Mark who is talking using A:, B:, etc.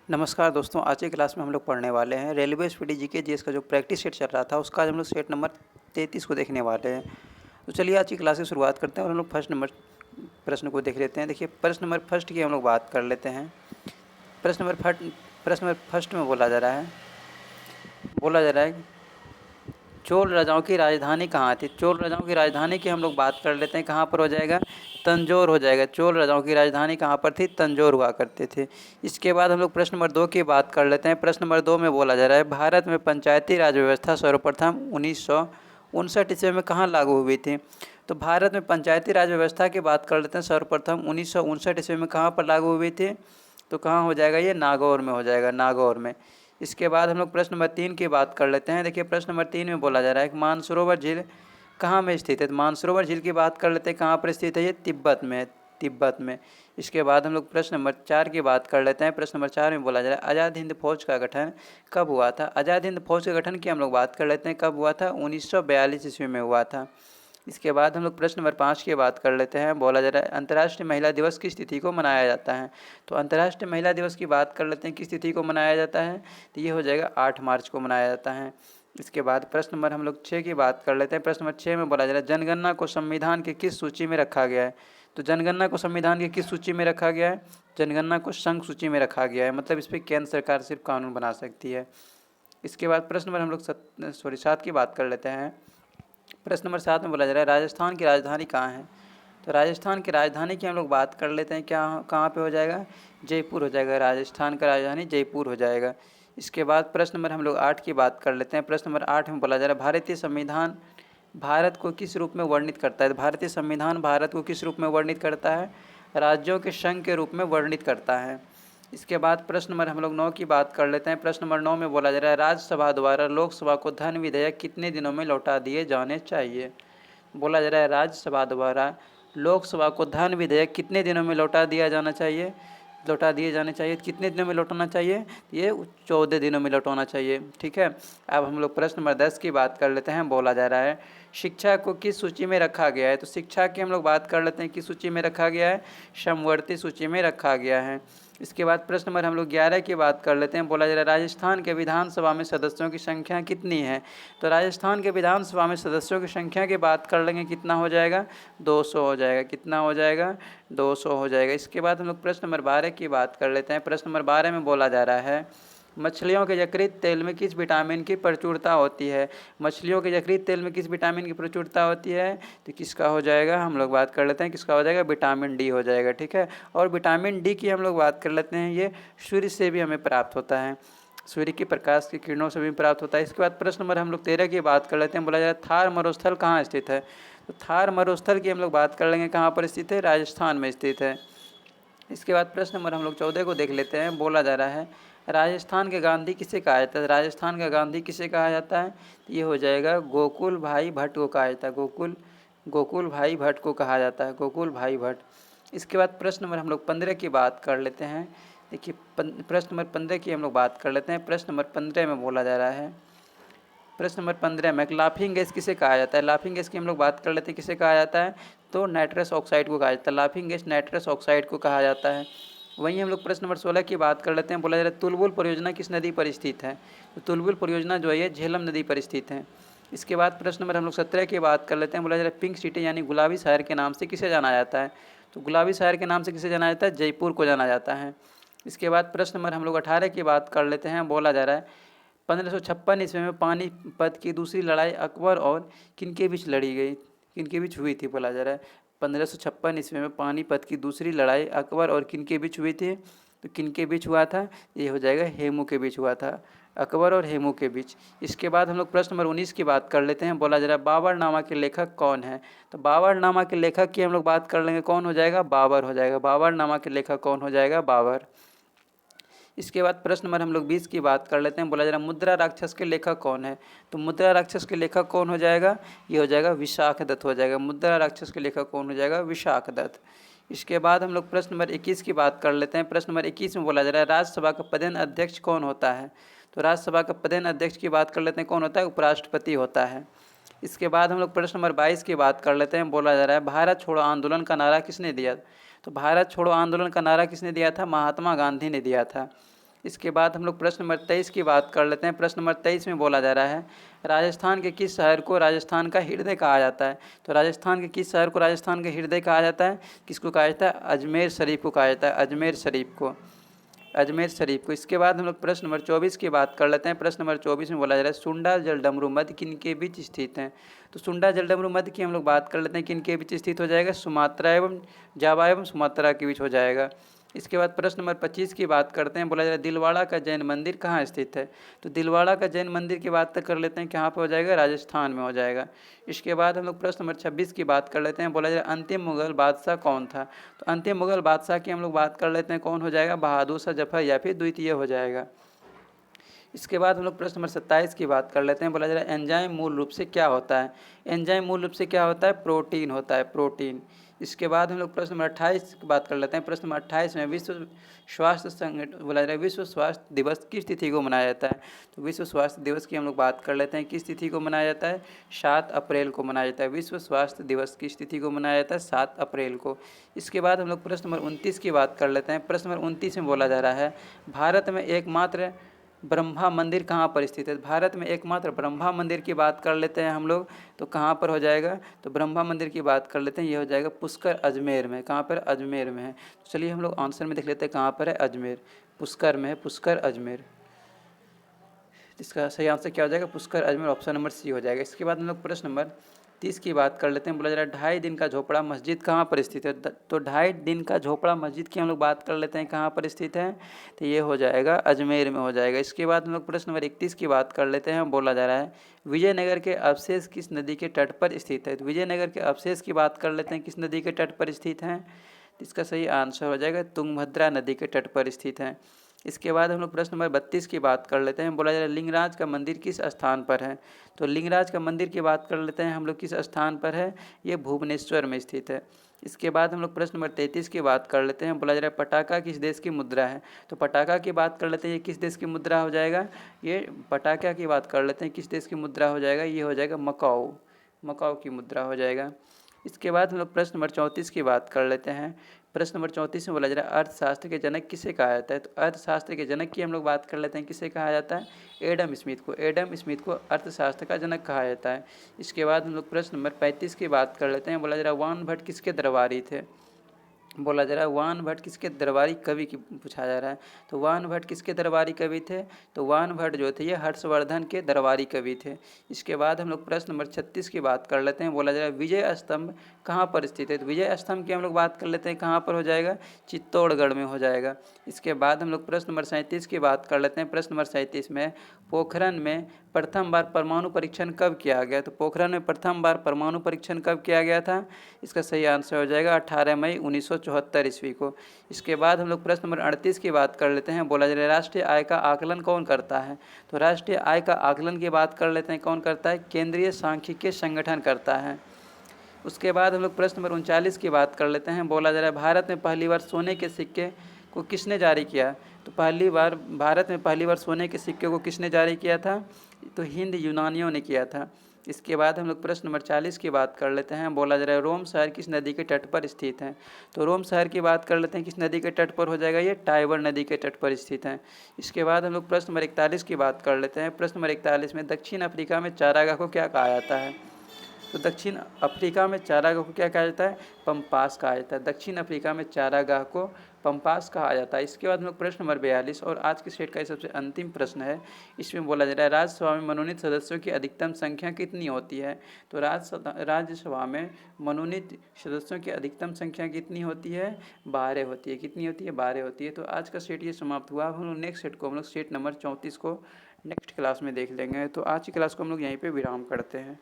A: नमस्कार दोस्तों, आज की क्लास में हम लोग पढ़ने वाले हैं रेलवे स्पीडी जीके जीएस का जो प्रैक्टिस सेट चल रहा था उसका आज हम लोग सेट नंबर 33 को देखने वाले हैं। तो चलिए आज की क्लास की शुरुआत करते हैं और हम लोग फर्स्ट नंबर प्रश्न को देख लेते हैं। देखिए प्रश्न नंबर फर्स्ट की हम लोग बात कर लेते हैं। प्रश्न नंबर फर्स्ट में बोला जा रहा है चोल राजाओं की राजधानी कहाँ थी। चोल राजाओं की राजधानी की हम लोग बात कर लेते हैं, कहाँ पर हो जाएगा, तंजौर हो जाएगा। चोल राजाओं की राजधानी कहाँ पर थी, तंजौर हुआ करते थे। इसके बाद हम लोग प्रश्न नंबर 2 की बात कर लेते हैं। प्रश्न नंबर 2 में बोला जा रहा है भारत में पंचायती राज व्यवस्था सर्वप्रथम 1959 ईस्वी में कहाँ लागू हुई थी। तो भारत में पंचायती राज व्यवस्था की बात कर लेते हैं, सर्वप्रथम 1959 ईस्वी में कहाँ पर लागू हुई थी। तो कहाँ हो जाएगा, ये नागौर में हो जाएगा, नागौर में। इसके बाद हम लोग प्रश्न नंबर 3 की बात कर लेते हैं। देखिए प्रश्न नंबर 3 में बोला जा रहा है कि मानसरोवर झील कहाँ में स्थित है। तो मानसरोवर झील की बात कर लेते हैं, कहाँ पर स्थित है, ये तिब्बत में है, तिब्बत में। इसके बाद हम लोग प्रश्न नंबर 4 की बात कर लेते हैं। प्रश्न नंबर 4 में बोला जा रहा है आज़ाद हिंद फौज का गठन कब हुआ था। आज़ाद हिंद फौज के गठन की हम लोग बात कर लेते हैं, कब हुआ था, 1942 ईस्वी में हुआ था। इसके बाद हम लोग प्रश्न नंबर 5 की बात कर लेते हैं। बोला जा रहा है अंतर्राष्ट्रीय महिला दिवस किस तिथि को मनाया जाता है। तो अंतर्राष्ट्रीय महिला दिवस की बात कर लेते हैं, किस तिथि को मनाया जाता है। तो ये हो जाएगा 8 मार्च को मनाया जाता है। इसके बाद प्रश्न नंबर हम लोग 6 की बात कर लेते हैं। प्रश्न नंबर 6 में बोला जा रहा है जनगणना को संविधान के किस सूची में रखा गया है। तो जनगणना को संविधान के किस सूची में रखा गया है, जनगणना को संघ सूची में रखा गया है, मतलब इस पर केंद्र सरकार सिर्फ कानून बना सकती है। इसके बाद प्रश्न नंबर हम लोग 7 की बात कर लेते हैं। प्रश्न नंबर 7 में बोला जा रहा है राजस्थान की राजधानी कहाँ है। तो राजस्थान की राजधानी की हम लोग बात कर लेते हैं, क्या कहाँ पे हो जाएगा, जयपुर हो जाएगा। राजस्थान का राजधानी जयपुर हो जाएगा। इसके बाद प्रश्न नंबर हम लोग 8 की बात कर लेते हैं। प्रश्न नंबर 8 में बोला जा रहा है भारतीय संविधान भारत को किस रूप में वर्णित करता है। भारतीय संविधान भारत को किस रूप में वर्णित करता है, राज्यों के संघ के रूप में वर्णित करता है। इसके बाद प्रश्न नंबर हम लोग 9 की बात कर लेते हैं। प्रश्न नंबर 9 में बोला जा रहा है राज्यसभा द्वारा लोकसभा को धन विधेयक कितने दिनों में लौटा दिए जाने चाहिए। बोला जा रहा है राज्यसभा द्वारा लोकसभा को धन विधेयक कितने दिनों में लौटा दिया जाना चाहिए, लौटा दिए जाने चाहिए। कितने दिनों में लौटाना चाहिए, ये 14 दिनों में लौटाना चाहिए। ठीक है। अब हम लोग प्रश्न नंबर 10 की बात कर लेते हैं। बोला जा रहा है शिक्षा को किस सूची में रखा गया है। तो शिक्षा की हम लोग बात कर लेते हैं, किस सूची में रखा गया है, समवर्ती सूची में रखा गया है। इसके बाद प्रश्न नंबर हम लोग 11 की बात कर लेते हैं। बोला जा रहा है राजस्थान के विधानसभा में सदस्यों की संख्या कितनी है। तो राजस्थान के विधानसभा में सदस्यों की संख्या की बात कर लेंगे, कितना हो जाएगा, 200 हो जाएगा। कितना हो जाएगा, 200 हो जाएगा। इसके बाद हम लोग प्रश्न नंबर 12 की बात कर लेते हैं। प्रश्न नंबर 12 में बोला जा रहा है मछलियों के यकृत तेल में किस विटामिन की प्रचुरता होती है। मछलियों के यकृत तेल में किस विटामिन की प्रचुरता होती है। तो किसका हो जाएगा, हम लोग बात कर लेते हैं, किसका हो जाएगा, विटामिन डी हो जाएगा। ठीक है। और विटामिन डी की हम लोग बात कर लेते हैं, ये सूर्य से भी हमें प्राप्त होता है, सूर्य की प्रकाश की किरणों से भी प्राप्त होता है। इसके बाद प्रश्न नंबर हम लोग 13 की बात कर लेते हैं। बोला जा रहा है थार मरुस्थल कहाँ स्थित है। तो थार मरुस्थल की हम लोग बात कर लेंगे, कहाँ पर स्थित है, राजस्थान में स्थित है। इसके बाद प्रश्न नंबर हम लोग 14 को देख लेते हैं। बोला जा रहा है राजस्थान के गांधी किसे कहा जाता है। राजस्थान का गांधी किसे कहा जाता है। ये हो जाएगा गोकुल भाई भट्ट को कहा जाता है, गोकुल भाई भट्ट को कहा जाता है, गोकुल भाई भट्ट। इसके बाद प्रश्न नंबर हम लोग 15 की बात कर लेते हैं। देखिए प्रश्न नंबर 15 की हम लोग बात कर लेते हैं। प्रश्न नंबर 15 में बोला जा रहा है, प्रश्न नंबर 15 में लाफिंग गैस किसे कहा जाता है। लाफिंग गैस की हम लोग बात कर लेते हैं, किसे कहा जाता है, तो नाइट्रस ऑक्साइड को कहा जाता है। लाफिंग गैस नाइट्रस ऑक्साइड को कहा जाता है। वहीं हम लोग प्रश्न नंबर 16 की बात कर लेते हैं। बोला जा रहा है तुलबुल परियोजना किस नदी पर स्थित है। तो तुलबुल परियोजना जो है ये झेलम नदी पर स्थित है। इसके बाद प्रश्न नंबर हम लोग 17 की बात कर लेते हैं। बोला जा रहा है पिंक सिटी यानी गुलाबी शहर के नाम से किसे जाना जाता है। तो गुलाबी शहर के नाम से किसे जाना जाता है, जयपुर को जाना जाता है। इसके बाद प्रश्न नंबर हम लोग 18 की बात कर लेते हैं। बोला जा रहा है 1556 ईस्वी में पानीपत की दूसरी लड़ाई अकबर और किनके बीच लड़ी गई, किनके बीच हुई थी। बोला जा रहा है 1556 ईस्वी में पानीपत की दूसरी लड़ाई अकबर और किनके बीच हुई थी। तो किनके बीच हुआ था, ये हो जाएगा हेमू के बीच हुआ था, अकबर और हेमू के बीच। इसके बाद हम लोग प्रश्न नंबर 19 की बात कर लेते हैं। बोला जा रहा है बाबरनामा के लेखक कौन है। तो बाबरनामा के लेखक की हम लोग बात कर लेंगे, कौन हो जाएगा, बाबर हो जाएगा। बाबरनामा के लेखक कौन हो जाएगा, बाबर। इसके बाद प्रश्न नंबर हम लोग 20 की बात कर लेते हैं। बोला जा रहा है मुद्रा राक्षस के लेखक कौन है। तो मुद्रा राक्षस के लेखक कौन हो जाएगा, ये हो जाएगा विशाखदत्त हो जाएगा। मुद्रा राक्षस के लेखक कौन हो जाएगा, विशाखदत्त। इसके बाद हम लोग प्रश्न नंबर 21 की बात कर लेते हैं। प्रश्न नंबर 21 में बोला जा रहा है राज्यसभा का पदेन अध्यक्ष कौन होता है। तो राज्यसभा का पदेन अध्यक्ष की बात कर लेते हैं, कौन होता है, उपराष्ट्रपति होता है। इसके बाद हम लोग प्रश्न नंबर 22 की बात कर लेते हैं। बोला जा रहा है भारत छोड़ो आंदोलन का नारा किसने दिया। तो भारत छोड़ो आंदोलन का नारा किसने दिया था, महात्मा गांधी ने दिया था। इसके बाद हम लोग प्रश्न नंबर 23 की बात कर लेते हैं। प्रश्न नंबर 23 में बोला जा रहा है, राजस्थान के किस शहर को राजस्थान का हृदय कहा जाता है? तो राजस्थान के किस शहर को राजस्थान का हृदय कहा जाता है? किसको कहा जाता है? अजमेर शरीफ को कहा जाता है, अजमेर शरीफ को, अजमेर शरीफ को। इसके बाद हम लोग प्रश्न नंबर 24 की बात कर लेते हैं। प्रश्न नंबर 24 में बोला जा रहा है, सुंडा जलडमरू मध्य किन के बीच स्थित हैं? तो सुंडा जलडमरू मध्य की हम लोग बात कर लेते हैं, किन के बीच स्थित हो जाएगा? सुमात्रा एवं जावा एवं सुमात्रा के बीच हो जाएगा। इसके बाद प्रश्न नंबर 25 की बात करते हैं। बोला जा रहा है, दिलवाड़ा का जैन मंदिर कहाँ स्थित है? तो दिलवाड़ा का जैन मंदिर की बात कर लेते हैं, कहाँ पर हो जाएगा? राजस्थान में हो जाएगा। इसके बाद हम लोग प्रश्न नंबर 26 की बात कर लेते हैं। बोला जा रहा है, अंतिम मुगल बादशाह कौन था? तो अंतिम मुगल बादशाह की हम लोग बात कर लेते हैं, कौन हो जाएगा? बहादुर शाह जफर या फिर द्वितीय हो जाएगा। इसके बाद हम लोग प्रश्न नंबर 27 की बात कर लेते हैं। बोला जा रहा है, एंजाइम मूल रूप से क्या होता है? एंजाइम मूल रूप से क्या होता है? प्रोटीन होता है, प्रोटीन। इसके बाद हम लोग प्रश्न नंबर 28 की बात कर लेते हैं। प्रश्न नंबर 28 में विश्व स्वास्थ्य संगठन, बोला जा रहा है, विश्व स्वास्थ्य दिवस किस तिथि को मनाया जाता है? तो विश्व स्वास्थ्य दिवस की हम लोग बात कर लेते हैं, किस तिथि को मनाया जाता है? 7 अप्रैल को मनाया जाता है। विश्व स्वास्थ्य दिवस किस तिथि को मनाया जाता है? 7 अप्रैल को। इसके बाद हम लोग प्रश्न नंबर 29 की बात कर लेते हैं। प्रश्न नंबर 29 में बोला जा रहा है, भारत में एकमात्र ब्रह्मा मंदिर कहाँ पर स्थित है? भारत में एकमात्र ब्रह्मा मंदिर की बात कर लेते हैं हम लोग, तो कहाँ पर हो जाएगा? तो ब्रह्मा मंदिर की बात कर लेते हैं, ये हो जाएगा पुष्कर अजमेर में। कहाँ पर? अजमेर में है। तो चलिए हम लोग आंसर में देख लेते हैं, कहाँ पर है? अजमेर, पुष्कर में है, पुष्कर अजमेर। इसका सही आंसर क्या हो जाएगा? Pushkar Ajmer, option number C हो जाएगा। इसके बाद हम लोग प्रश्न नंबर 30 की बात कर लेते हैं। बोला जा रहा है, 2.5 दिन का झोपड़ा मस्जिद कहाँ पर स्थित है? तो 2.5 दिन का झोपड़ा मस्जिद की हम लोग बात कर लेते हैं, कहाँ पर स्थित है? तो ये हो जाएगा अजमेर में हो जाएगा। इसके बाद हम लोग प्रश्न नंबर 31 की बात कर लेते हैं। बोला जा रहा है, विजयनगर के अवशेष किस नदी के तट पर स्थित है? तो विजयनगर के अवशेष की बात कर लेते हैं, किस नदी के तट पर स्थित हैं? इसका सही आंसर हो जाएगा तुंगभद्रा नदी के तट पर स्थित है। इसके बाद हम लोग प्रश्न नंबर 32 की बात कर लेते हैं। बोला जा रहा है, लिंगराज का मंदिर किस स्थान पर है? तो लिंगराज का मंदिर की बात कर लेते हैं हम लोग, किस स्थान पर है? ये भुवनेश्वर में स्थित है। इसके बाद हम लोग प्रश्न नंबर 33 की बात कर लेते हैं। बोला जा रहा है, पटाखा किस देश की मुद्रा है? तो पटाखा की बात कर लेते हैं, ये किस देश की मुद्रा हो जाएगा? ये पटाखा की बात कर लेते हैं, किस देश की मुद्रा हो जाएगा? ये हो जाएगा मकाऊ, मकाऊ की मुद्रा हो जाएगा। इसके बाद हम लोग प्रश्न नंबर 34 की बात कर लेते हैं। प्रश्न नंबर 34 में बोला जा रहा है, अर्थशास्त्र के जनक किसे कहा जाता है? तो अर्थशास्त्र के जनक की हम लोग बात कर लेते हैं, किसे कहा जाता है? एडम स्मिथ को, एडम स्मिथ को अर्थशास्त्र का जनक कहा जाता है। इसके बाद हम लोग प्रश्न नंबर 35 की बात कर लेते हैं। बोला जा रहा है, वान भट्ट किसके दरबारी थे? बोला जा रहा है, वान भट्ट किसके दरबारी कवि की पूछा जा रहा है। तो वान भट्ट किसके दरबारी कवि थे? तो वान भट्ट जो थे, ये हर्षवर्धन के दरबारी कवि थे। इसके बाद हम लोग प्रश्न नंबर 36 की बात कर लेते हैं। बोला जा रहा है, विजय स्तंभ कहाँ पर स्थित है? तो विजय स्तंभ की हम लोग बात कर लेते हैं, कहाँ पर हो जाएगा? चित्तौड़गढ़ में हो जाएगा। इसके बाद हम लोग प्रश्न नंबर 37 की बात कर लेते हैं। प्रश्न नंबर 37 में, पोखरण में प्रथम बार परमाणु परीक्षण कब किया गया? तो पोखरण में प्रथम बार परमाणु परीक्षण कब किया गया था? इसका सही आंसर हो जाएगा 18 मई 1974 ईस्वी को। इसके बाद हम लोग प्रश्न नंबर 38 की बात कर लेते हैं। बोला जा रहा है, राष्ट्रीय आय का आकलन कौन करता है? तो राष्ट्रीय आय का आकलन की बात कर लेते हैं, कौन करता है? केंद्रीय सांख्यिकीय संगठन करता है। उसके बाद हम लोग प्रश्न नंबर 39 की बात कर लेते हैं। बोला जा रहा है, भारत में पहली बार सोने के सिक्के को किसने जारी किया? तो पहली बार भारत में पहली बार सोने के सिक्के को किसने जारी किया था? तो हिंद यूनानियों ने किया था। इसके बाद हम लोग प्रश्न नंबर 40 की बात कर लेते हैं। बोला जा रहा है, रोम शहर किस नदी के तट पर स्थित है? तो रोम शहर की बात कर लेते हैं, किस नदी के तट पर हो जाएगा? ये टाइबर नदी के तट पर स्थित है। इसके बाद हम लोग प्रश्न नंबर 41 की बात कर लेते हैं। प्रश्न नंबर 41 में, दक्षिण अफ्रीका में चारागाह को क्या कहा जाता है? तो दक्षिण अफ्रीका में चारागाह को क्या कहा जाता है? पंपास कहा जाता है। दक्षिण अफ्रीका में चारागाह को पंपास कहा जाता है। इसके बाद हम लोग प्रश्न नंबर 42 और आज के सेट का सबसे अंतिम प्रश्न है। इसमें बोला जा रहा है, राज्यसभा में मनोनीत सदस्यों की अधिकतम संख्या कितनी होती है? तो राज्यसभा में मनोनीत सदस्यों की अधिकतम संख्या कितनी होती है? 12 होती है। कितनी होती है? 12 होती है। तो आज का सेट ये समाप्त हुआ। हम लोग नेक्स्ट सेट को, हम लोग सेट नंबर 34 को नेक्स्ट क्लास में देख लेंगे। तो आज की क्लास को हम लोग यहीं पर विराम करते हैं।